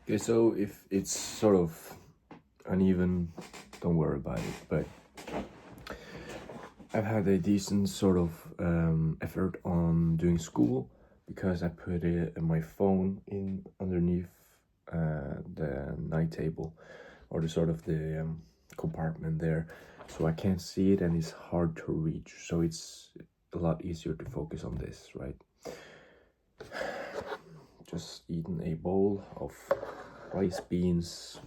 Okay, so if it's sort of uneven, don't worry about it. But I've had a decent sort of effort on doing school because I put my phone in underneath the night table or the sort of the compartment there, so I can't see it and it's hard to reach. So it's a lot easier to focus on this, right? Just eating a bowl of rice, beans,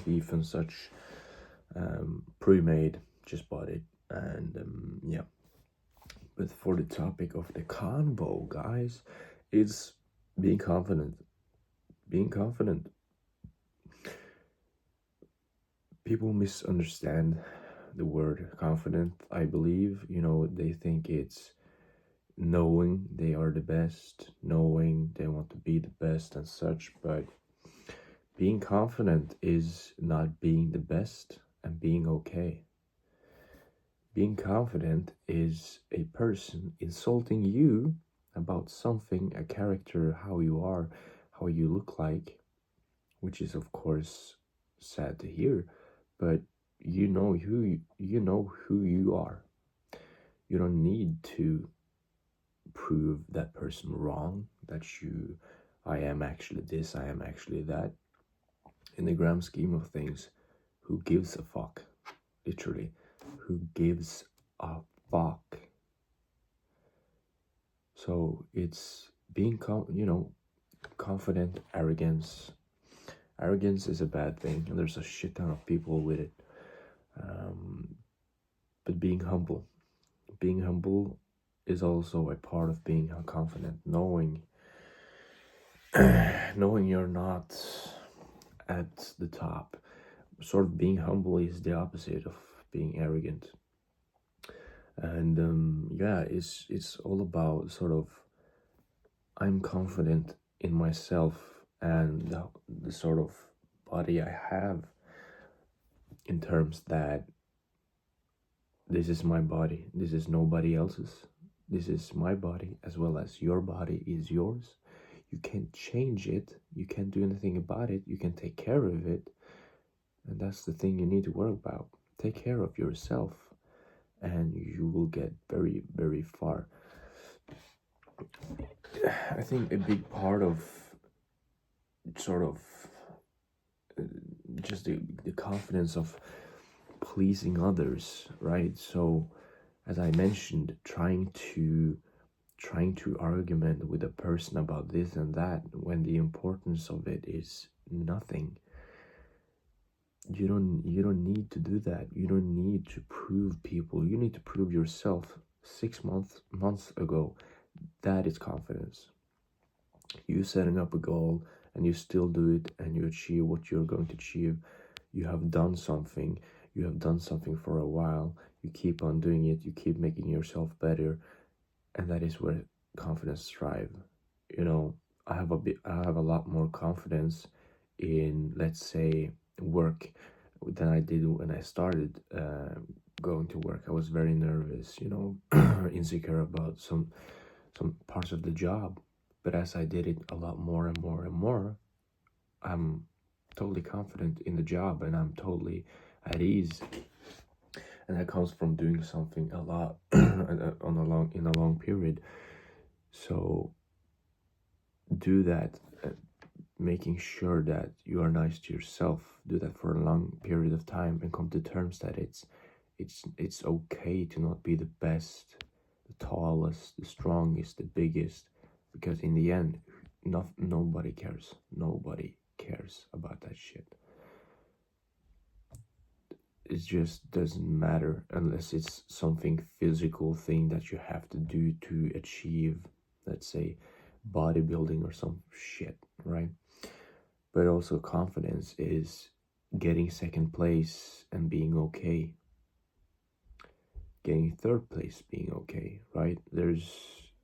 beef, and such, pre-made. Just bought it, and yeah. But for the topic of the convo, guys, it's being confident. Being confident. People misunderstand the word confident, I believe. They think it's knowing they are the best, knowing they want to be the best and such, but being confident is not being the best and being okay. Being confident is a person insulting you about something, a character, how you are, how you look like, which is of course sad to hear, but you know who you are. You don't need to prove that person wrong, that I am actually this, I am actually that. In the grand scheme of things, who gives a fuck? Literally, who gives a fuck? So it's being confident. Arrogance is a bad thing, and there's a shit ton of people with it. But being humble is also a part of being confident. Knowing you're not at the top. Sort of being humble is the opposite of being arrogant. And yeah, it's all about sort of, I'm confident in myself and the sort of body I have, in terms that this is my body, this is nobody else's. This is my body as well as your body is yours. You can't change it, you can't do anything about it, you can take care of it. And that's the thing you need to worry about. Take care of yourself and you will get very, very far. I think a big part of sort of just the confidence of pleasing others, right? So as I mentioned, trying to argument with a person about this and that, when the importance of it is nothing. You don't need to do that. You don't need to prove people. You need to prove yourself. 6 months ago, that is confidence. You setting up a goal and you still do it and you achieve what you're going to achieve. You have done something. You have done something for a while. You keep on doing it. You keep making yourself better, and that is where confidence thrive. I have a lot more confidence in, let's say, work than I did when I started going to work. I was very nervous, insecure about some parts of the job. But as I did it a lot more and more and more, I'm totally confident in the job and I'm totally at ease. And that comes from doing something a lot in a long period. So do that, making sure that you are nice to yourself. Do that for a long period of time and come to terms that it's okay to not be the best, the tallest, the strongest, the biggest, because in the end, nobody cares. Nobody cares about that shit. It just doesn't matter unless it's something physical thing that you have to do to achieve, let's say, bodybuilding or some shit, right? But also confidence is getting second place and being okay, getting third place being okay, right? There's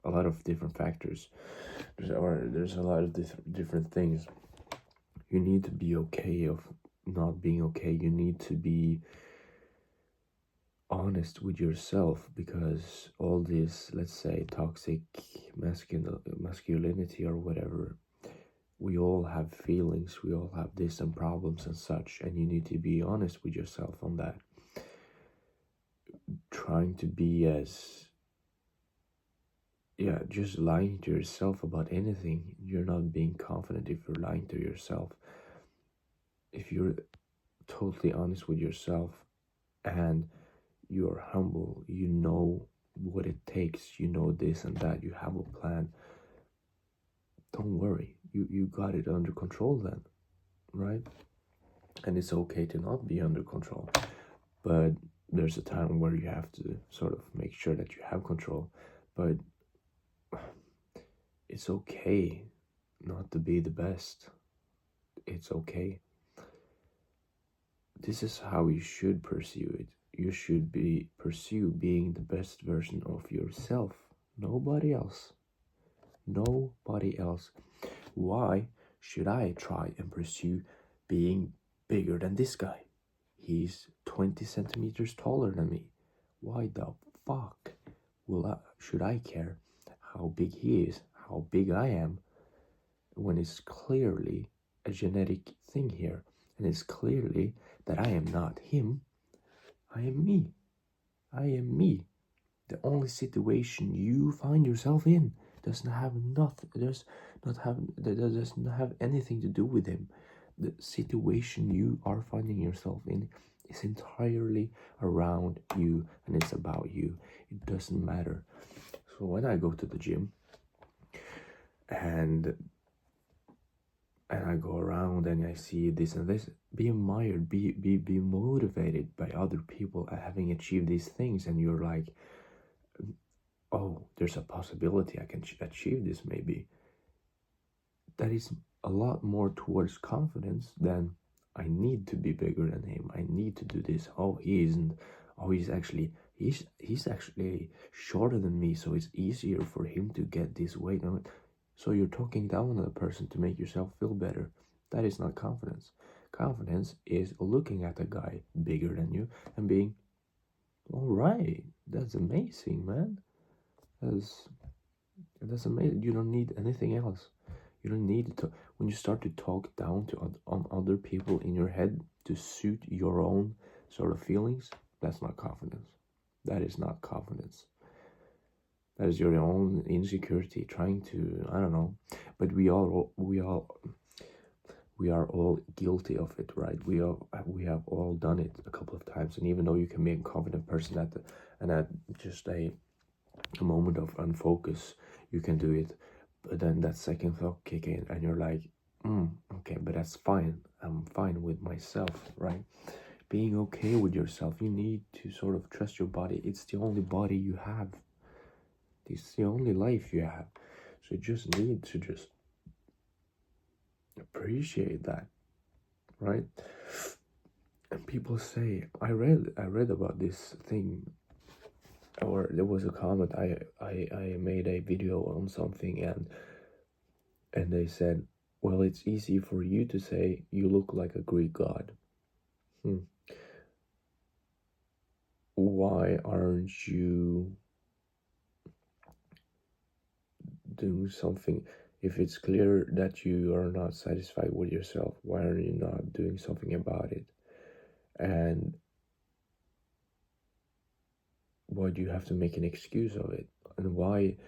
a lot of different factors. There's a lot of different things. You need to be okay of not being okay. You need to be honest with yourself, because all this, let's say, toxic masculinity or whatever, we all have feelings, we all have this and problems and such, and you need to be honest with yourself on that. Trying to be as, yeah, just lying to yourself about anything, you're not being confident if you're lying to yourself. If you're totally honest with yourself and you're humble, you know what it takes, you know this and that, you have a plan, don't worry, you got it under control then, right? And it's okay to not be under control, but there's a time where you have to sort of make sure that you have control. But it's okay not to be the best. It's okay. This is how you should pursue it. You should pursue being the best version of yourself. Nobody else. Nobody else. Why should I try and pursue being bigger than this guy? He's 20 centimeters taller than me. Why the fuck should I care how big he is, how big I am, when it's clearly a genetic thing here, and it's clearly that I am not him, I am me. I am me. The only situation you find yourself in doesn't have anything to do with him. The situation you are finding yourself in is entirely around you, and it's about you. It doesn't matter. So when I go to the gym and I go around and I see this and this, be admired, be motivated by other people having achieved these things, and you're like, oh, there's a possibility I can achieve this maybe. That is a lot more towards confidence than I need to be bigger than him. I need to do this. Oh, he isn't. Oh, he's actually shorter than me, so it's easier for him to get this weight. So you're talking down on a person to make yourself feel better. That is not confidence. Confidence is looking at a guy bigger than you and being, all right, that's amazing, man. That's amazing. You don't need anything else. You don't need to. When you start to talk down on other people in your head to suit your own sort of feelings, that's not confidence. That is not confidence. That is your own insecurity trying to, I don't know. But we are all guilty of it, right? We have all done it a couple of times, and even though you can be a confident person at just a moment of unfocus, you can do it. But then that second thought kick in, and you're like, okay, but that's fine. I'm fine with myself, right? Being okay with yourself, you need to sort of trust your body. It's the only body you have. It's the only life you have. So you just need to just appreciate that, right? And people say, I read about this thing, or there was a comment. I made a video on something, and they said, well, it's easy for you to say you look like a Greek god. Why aren't you doing something? If it's clear that you are not satisfied with yourself, why are you not doing something about it? And why do you have to make an excuse of it? And why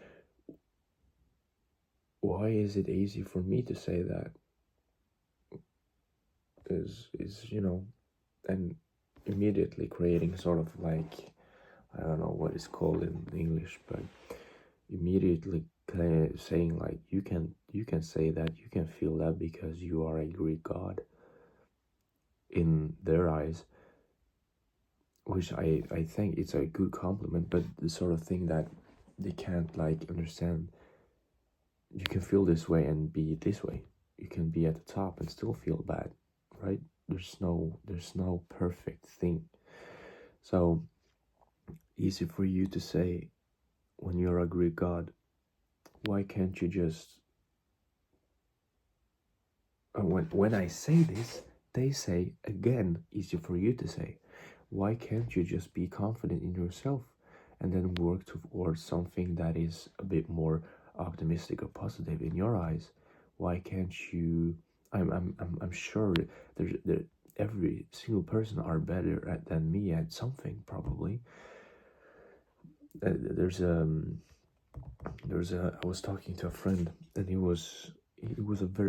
is it easy for me to say that? Is and immediately creating sort of like, I don't know what it's called in English, but immediately saying like, you can say that, you can feel that because you are a Greek god in their eyes, which I think it's a good compliment, but the sort of thing that they can't like understand. You can feel this way and be this way. You can be at the top and still feel bad, right? There's no perfect thing. So easy for you to say when you're a Greek god, why can't you just, when I say this, they say again, easy for you to say, why can't you just be confident in yourself and then work towards something that is a bit more optimistic or positive in your eyes? Why can't you? I'm sure there every single person are better than me at something, probably. There's I was talking to a friend, and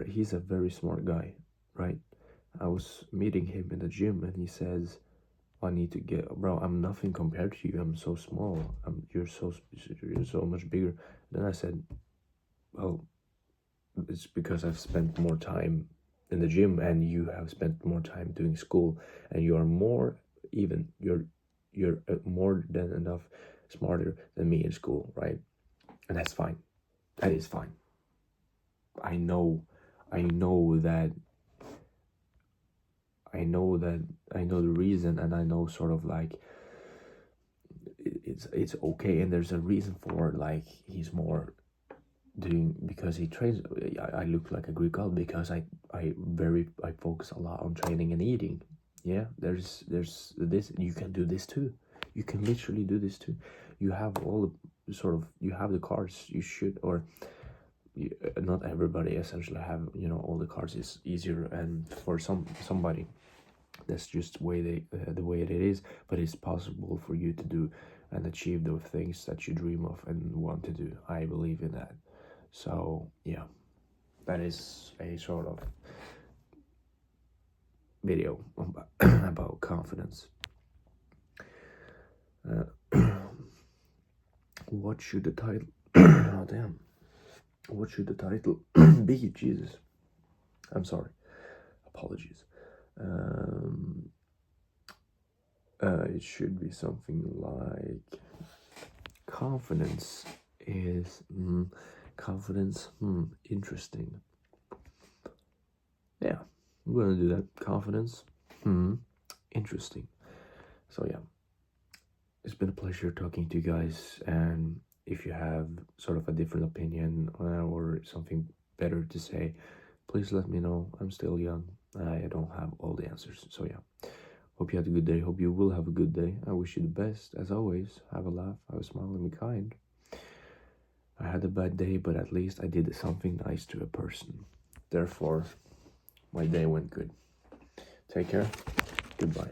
he's a very smart guy, right? I was meeting him in the gym, and he says, I need to get, bro, I'm nothing compared to you. I'm so small. You're so much bigger. Then I said, well, it's because I've spent more time in the gym, and you have spent more time doing school, and you are more, even you're more than enough smarter than me in school, right? And that's fine. That is fine. I know that I know the reason, and I know sort of like it's okay, and there's a reason for, like, he's more doing, because he trains. I look like a Greek god because I focus a lot on training and eating. Yeah, there's this. You can do this too. You can literally do this too. You have all the sort of, you have the cards. You should, or not everybody essentially have, all the cards. Is easier, and for somebody that's just the way it is. But it's possible for you to do and achieve those things that you dream of and want to do. I believe in that. So yeah, that is a sort of video about confidence. What should the title oh damn, what should the title be? Jesus, I'm sorry, apologies. It should be something like confidence is confidence. Interesting. Yeah, I'm gonna do that. Confidence. Interesting. So yeah, it's been a pleasure talking to you guys, and if you have sort of a different opinion or something better to say, please let me know. I'm still young. I don't have all the answers. So yeah, hope you had a good day. Hope you will have a good day. I wish you the best. As always, have a laugh, have a smile, and be kind. I had a bad day, but at least I did something nice to a person. Therefore, my day went good. Take care. Goodbye.